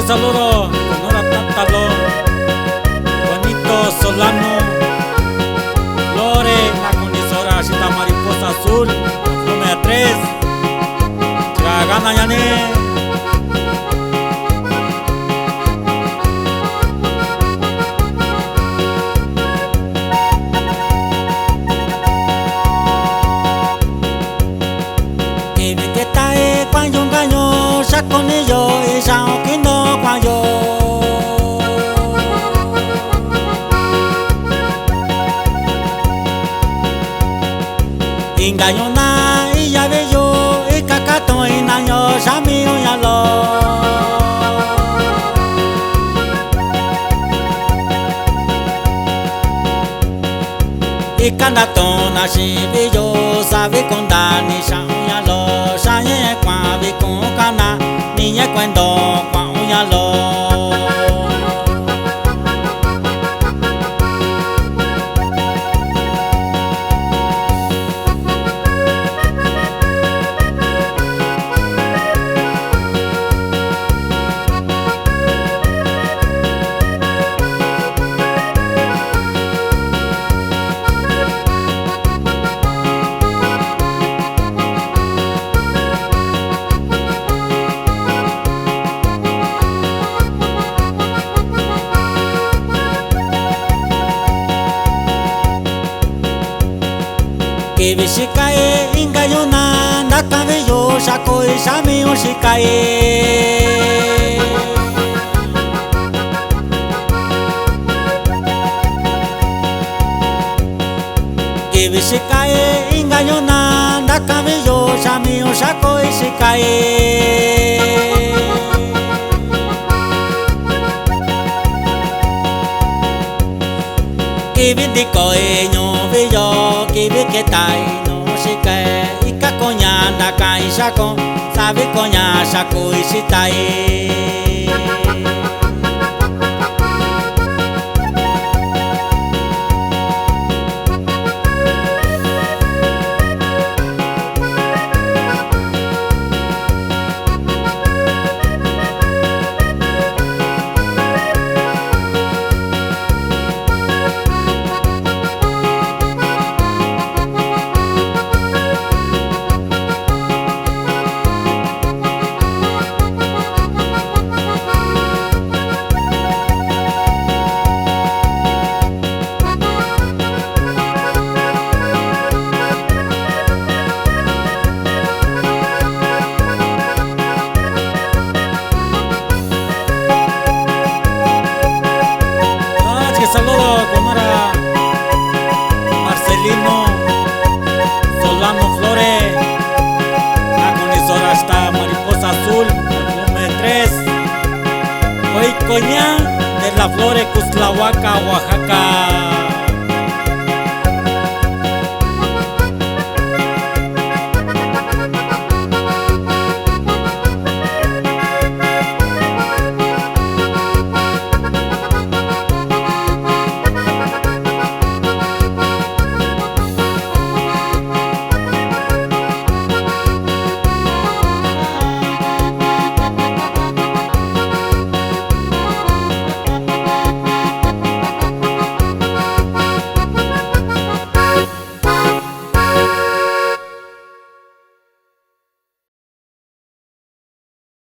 saludo con hora Tántalo, Juanito Solano, Lore, la conditora Chita Mariposa Azul, número 3, Chagana Yané. Quan yung ganyo sa konillo isang kino kwayo inganyo na iyabe yo ikakato inanyo sa miyo yalo ikanato na shibi yo sabi kondani sa yalo sa ye kwa bi kon kana ni ye kwendo kwa yalo Kibishikae ingayo na nakabe yo shakoi shami oshikae Kibishikae ingayo na nakabe yo shami oshakoi shikae Kibindikoe nyo biyo kibiketai no shikae ikakonya nakai shako sabi konya shaku ishitai Saludo con hora Marcelino Solano Flores, la conditora está Mariposa Azul, número 3, Hoy Coña de la Flores Cuslahuaca, Oaxaca.